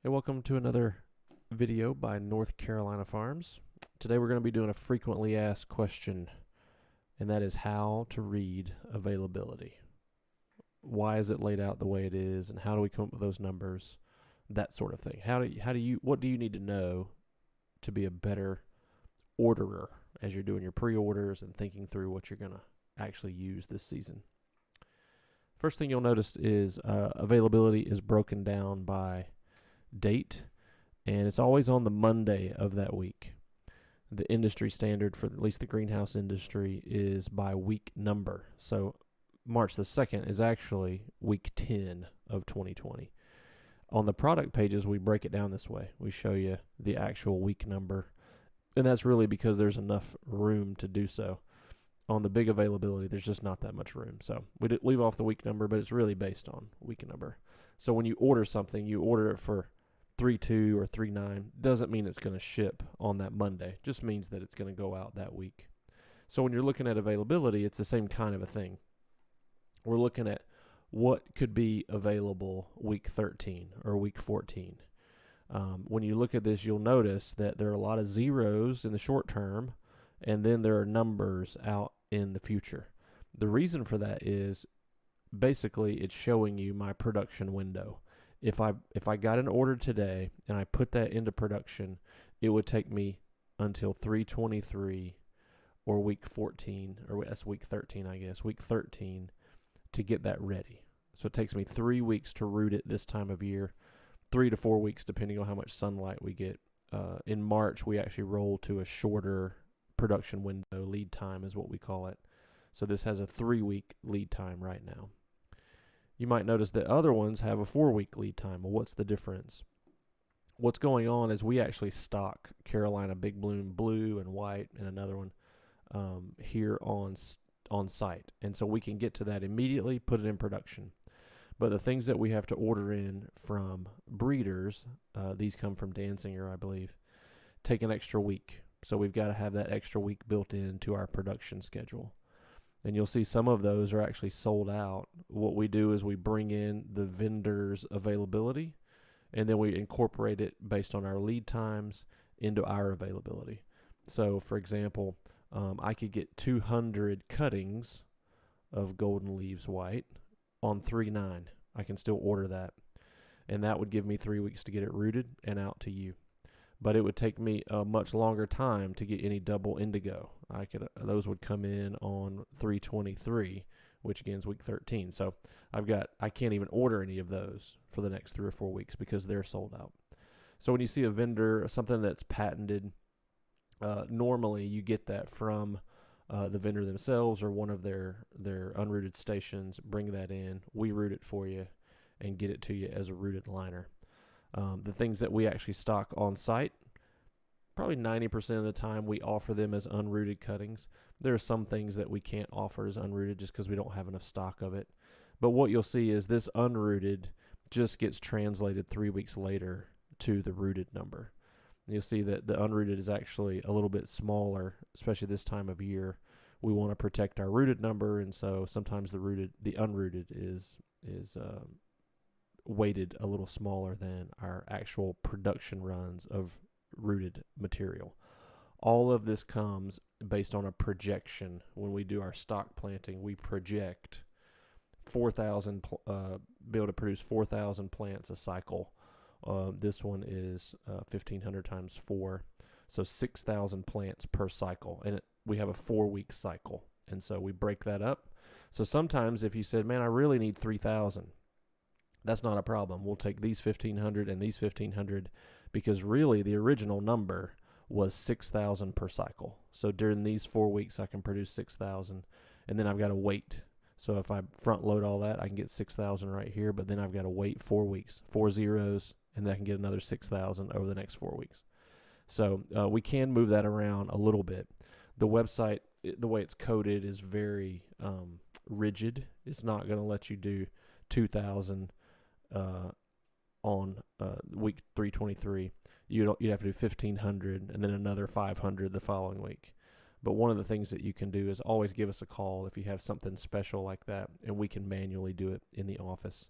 Hey, welcome to another video by North Carolina Farms. Today we're going to be doing a frequently asked question, and that is how to read availability. Why is it laid out the way it is, and how do we come up with those numbers? That sort of thing. What do you need to know to be a better orderer as you're doing your pre-orders and thinking through what you're going to actually use this season? First thing you'll notice is availability is broken down by date, and it's always on the Monday of that week. The industry standard for at least the greenhouse industry is by week number. So March the 2nd is actually week 10 of 2020. On the product pages, we break it down this way. We show you the actual week number, and that's really because there's enough room to do so. On the big availability, there's just not that much room. So we leave off the week number, but it's really based on week number. So when you order something, you order it for 3/2 or 3/9. Doesn't mean it's going to ship on that Monday. Just means that it's going to go out that week. So when you're looking at availability, it's the same kind of a thing. We're looking at what could be available week 13 or week 14. When you look at this, you'll notice that there are a lot of zeros in the short term, and then there are numbers out in the future. The reason for that is basically it's showing you my production window. If I got an order today and I put that into production, it would take me until 3/23 or week 14, or that's week 13, I guess, week 13 to get that ready. So it takes me 3 weeks to root it this time of year, 3 to 4 weeks depending on how much sunlight we get. In March, we actually roll to a shorter production window. Lead time is what we call it. So this has a 3-week lead time right now. You might notice that other ones have a 4-week lead time. Well, what's the difference? What's going on is we actually stock Carolina Big Bloom Blue and White and another one here on site. And so we can get to that immediately, put it in production. But the things that we have to order in from breeders, these come from Danziger, I believe, take an extra week. So we've got to have that extra week built into our production schedule. And you'll see some of those are actually sold out. What we do is we bring in the vendor's availability, and then we incorporate it based on our lead times into our availability. So, for example, I could get 200 cuttings of Golden Leaves White on 3/9. I can still order that, and that would give me 3 weeks to get it rooted and out to you. But it would take me a much longer time to get any double indigo. Those would come in on 3/23, which again is week 13. So I can't even order any of those for the next 3 or 4 weeks because they're sold out. So when you see a vendor, something that's patented, normally you get that from the vendor themselves or one of their unrooted stations. Bring that in, we root it for you, and get it to you as a rooted liner. The things that we actually stock on site, probably 90% of the time we offer them as unrooted cuttings. There are some things that we can't offer as unrooted just because we don't have enough stock of it. But what you'll see is this unrooted just gets translated 3 weeks later to the rooted number. You'll see that the unrooted is actually a little bit smaller, especially this time of year. We want to protect our rooted number, and so sometimes the unrooted is weighted a little smaller than our actual production runs of rooted material. All of this comes based on a projection. When we do our stock planting, we project 4,000, be able to produce 4,000 plants a cycle. This one is 1,500 times 4, so 6,000 plants per cycle, and we have a 4-week cycle, and so we break that up. So sometimes if you said, man, I really need 3,000, that's not a problem. We'll take these 1,500 and these 1,500 because really the original number was 6,000 per cycle. So during these 4 weeks, I can produce 6,000, and then I've got to wait. So if I front load all that, I can get 6,000 right here, but then I've got to wait 4 weeks, 4 zeros, and then I can get another 6,000 over the next 4 weeks. So we can move that around a little bit. The website, the way it's coded, is very rigid. It's not going to let you do 2,000 on week 3/23. You'd have to do 1,500 and then another 500 the following week. But one of the things that you can do is always give us a call if you have something special like that, and we can manually do it in the office.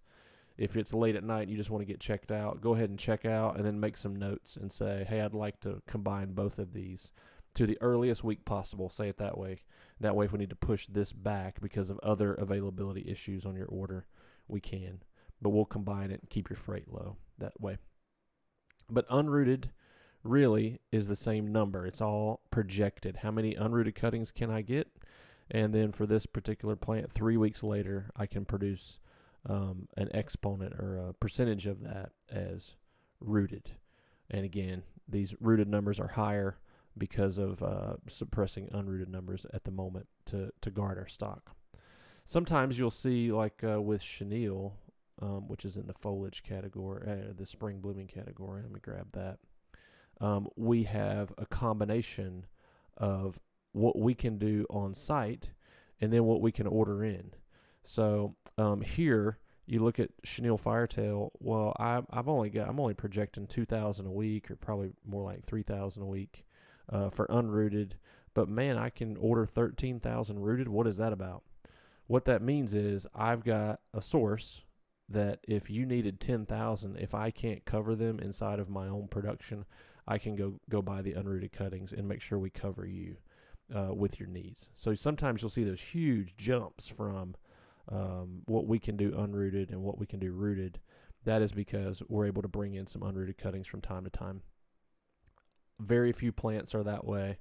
If it's late at night and you just want to get checked out, go ahead and check out and then make some notes and say, hey, I'd like to combine both of these to the earliest week possible. Say it that way. That way, if we need to push this back because of other availability issues on your order, we can. But we'll combine it and keep your freight low that way. But unrooted really is the same number. It's all projected. How many unrooted cuttings can I get? And then for this particular plant, 3 weeks later, I can produce an exponent or a percentage of that as rooted. And again, these rooted numbers are higher because of suppressing unrooted numbers at the moment to guard our stock. Sometimes you'll see, like with chenille, which is in the foliage category, the spring blooming category. Let me grab that. We have a combination of what we can do on site and then what we can order in. So here you look at chenille firetail. Well, I'm only projecting 2,000 a week, or probably more like 3,000 a week for unrooted. But man, I can order 13,000 rooted. What is that about? What that means is I've got a source that if you needed 10,000, if I can't cover them inside of my own production, I can go buy the unrooted cuttings and make sure we cover you with your needs. So sometimes you'll see those huge jumps from what we can do unrooted and what we can do rooted. That is because we're able to bring in some unrooted cuttings from time to time. Very few plants are that way.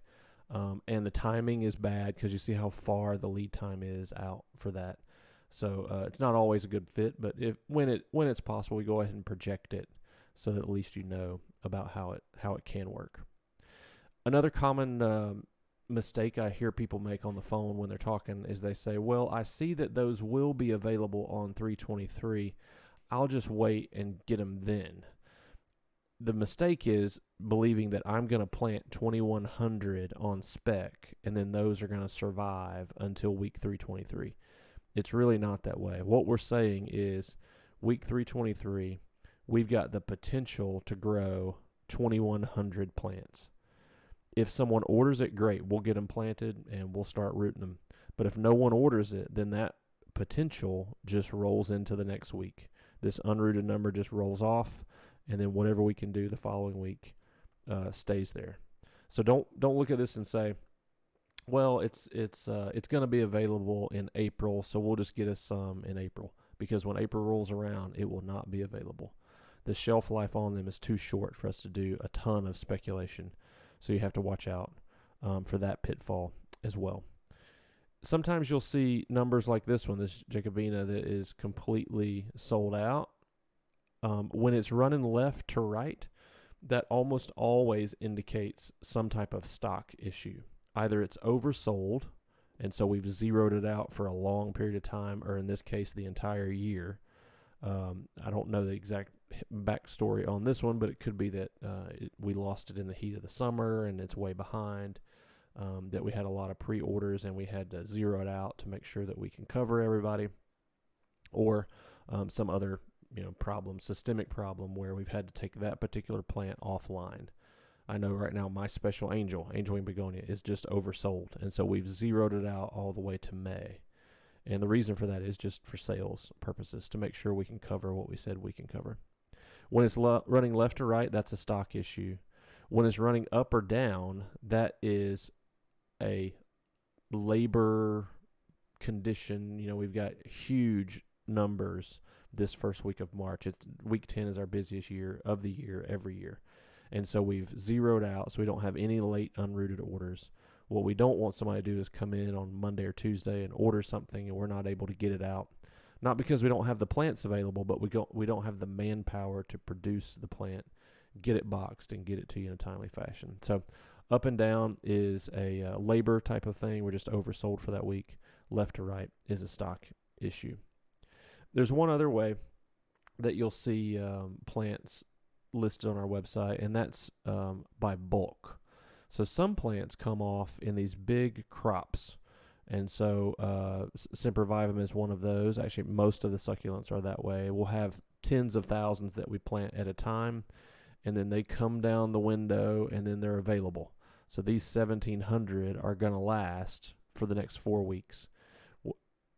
And the timing is bad because you see how far the lead time is out for that. So it's not always a good fit, but when it's possible, we go ahead and project it so that at least you know about how it can work. Another common mistake I hear people make on the phone when they're talking is they say, well, I see that those will be available on 323. I'll just wait and get them then. The mistake is believing that I'm going to plant 2,100 on spec and then those are going to survive until week 323. It's really not that way. What we're saying is week 323, we've got the potential to grow 2,100 plants. If someone orders it, great. We'll get them planted and we'll start rooting them. But if no one orders it, then that potential just rolls into the next week. This unrooted number just rolls off, and then whatever we can do the following week stays there. So don't look at this and say, well, it's going to be available in April, so we'll just get us some in April. Because when April rolls around, it will not be available. The shelf life on them is too short for us to do a ton of speculation. So you have to watch out for that pitfall as well. Sometimes you'll see numbers like this one, this Jacobina, that is completely sold out. When it's running left to right, that almost always indicates some type of stock issue. Either it's oversold, and so we've zeroed it out for a long period of time, or in this case, the entire year. I don't know the exact backstory on this one, but it could be that we lost it in the heat of the summer and it's way behind, that we had a lot of pre-orders and we had to zero it out to make sure that we can cover everybody, or some other problem, systemic problem, where we've had to take that particular plant offline. I know right now my special Angel Wing Begonia, is just oversold, and so we've zeroed it out all the way to May. And the reason for that is just for sales purposes, to make sure we can cover what we said we can cover. When it's running left or right, that's a stock issue. When it's running up or down, that is a labor condition. We've got huge numbers this first week of March. Week 10 is our busiest year of the year every year. And so we've zeroed out, so we don't have any late unrooted orders. What we don't want somebody to do is come in on Monday or Tuesday and order something and we're not able to get it out. Not because we don't have the plants available, but we don't have the manpower to produce the plant, get it boxed, and get it to you in a timely fashion. So up and down is a labor type of thing. We're just oversold for that week. Left to right is a stock issue. There's one other way that you'll see plants listed on our website, and that's by bulk. So some plants come off in these big crops, and so Sempervivum is one of those. Actually, most of the succulents are that way. We'll have tens of thousands that we plant at a time, and then they come down the window, and then they're available. So these 1,700 are going to last for the next 4 weeks.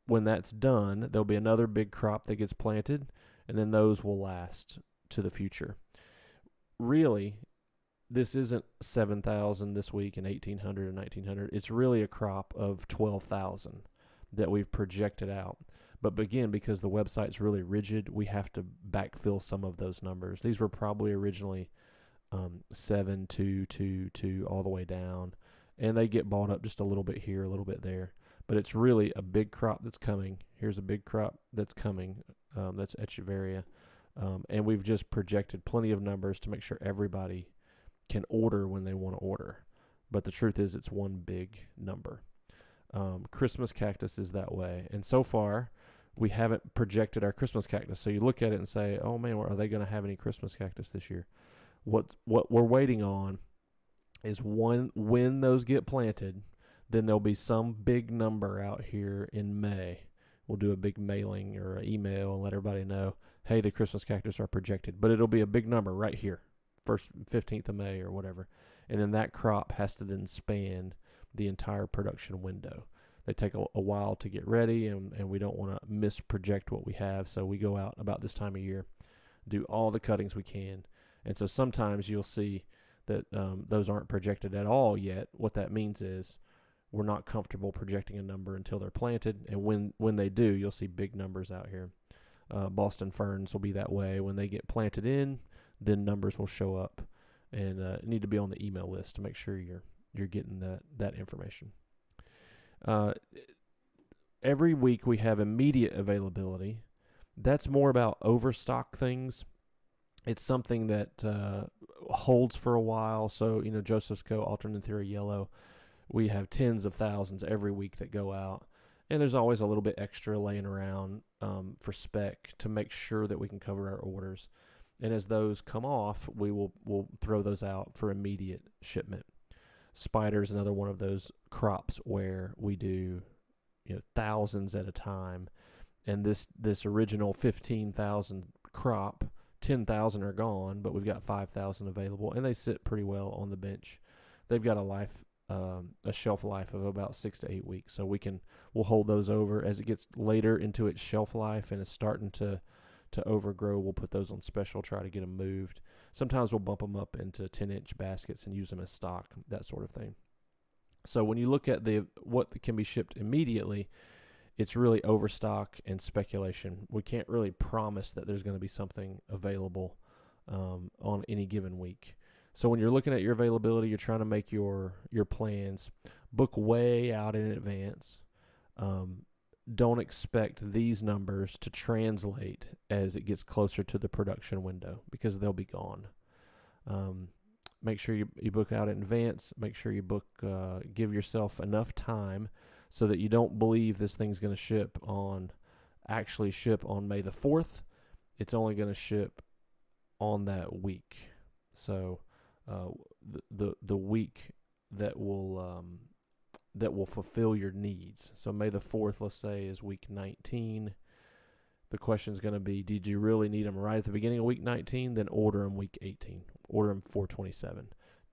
When that's done, there'll be another big crop that gets planted, and then those will last to the future. Really, this isn't 7,000 this week and 1,800 and 1,900. It's really a crop of 12,000 that we've projected out. But again, because the website's really rigid, we have to backfill some of those numbers. These were probably originally 7, 2, 2, 2, all the way down. And they get bought up just a little bit here, a little bit there. But it's really a big crop that's coming. Here's a big crop that's coming. That's Echeveria. And we've just projected plenty of numbers to make sure everybody can order when they want to order. But the truth is it's one big number. Christmas cactus is that way. And so far, we haven't projected our Christmas cactus. So you look at it and say, oh, man, are they going to have any Christmas cactus this year? What we're waiting on is when those get planted, then there'll be some big number out here in May. We'll do a big mailing or an email and let everybody know, hey, the Christmas cactus are projected. But it'll be a big number right here, 15th of May or whatever. And then that crop has to then span the entire production window. They take a while to get ready, and we don't want to misproject what we have. So we go out about this time of year, do all the cuttings we can. And so sometimes you'll see that those aren't projected at all yet. What that means is we're not comfortable projecting a number until they're planted. And when they do, you'll see big numbers out here. Boston ferns will be that way. When they get planted in, then numbers will show up. And need to be on the email list to make sure you're getting that information. Every week we have immediate availability. That's more about overstock things. It's something that holds for a while. So, Joseph's Co. Alternanthera Yellow, we have tens of thousands every week that go out. And there's always a little bit extra laying around for spec to make sure that we can cover our orders. And as those come off, we'll throw those out for immediate shipment. Spider is another one of those crops where we do thousands at a time. And this original 15,000 crop, 10,000 are gone, but we've got 5,000 available, and they sit pretty well on the bench. They've got a shelf life of about 6 to 8 weeks, so we'll hold those over as it gets later into its shelf life and it's starting to overgrow. We'll put those on special, try to get them moved. Sometimes we'll bump them up into 10-inch baskets and use them as stock, that sort of thing. So when you look at what can be shipped immediately, it's really overstock and speculation. We can't really promise that there's going to be something available on any given week. So when you're looking at your availability, you're trying to make your plans. Book way out in advance. Don't expect these numbers to translate as it gets closer to the production window because they'll be gone. Make sure you book out in advance. Make sure you give yourself enough time so that you don't believe this thing's going to ship on May the 4th. It's only going to ship on that week. So the week that will fulfill your needs. So May the 4th, let's say, is week 19. The question is going to be, did you really need them right at the beginning of week 19? Then order them week 18. Order them 4/27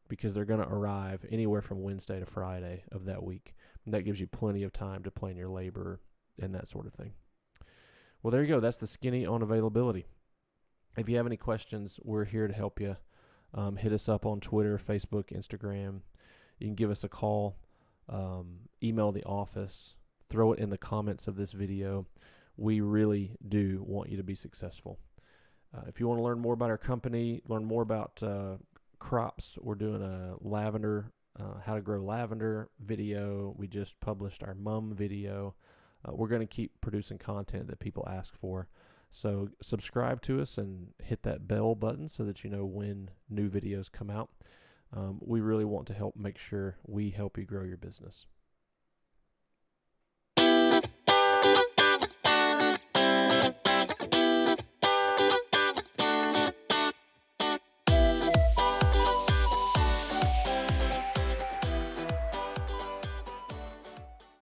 because they're going to arrive anywhere from Wednesday to Friday of that week. And that gives you plenty of time to plan your labor and that sort of thing. Well, there you go. That's the skinny on availability. If you have any questions, we're here to help you. Hit us up on Twitter, Facebook, Instagram. You can give us a call, email the office, throw it in the comments of this video. We really do want you to be successful. If you want to learn more about our company, learn more about crops, we're doing a lavender, how to grow lavender video. We just published our mum video. We're going to keep producing content that people ask for. So subscribe to us and hit that bell button so that you know when new videos come out. We really want to make sure we help you grow your business.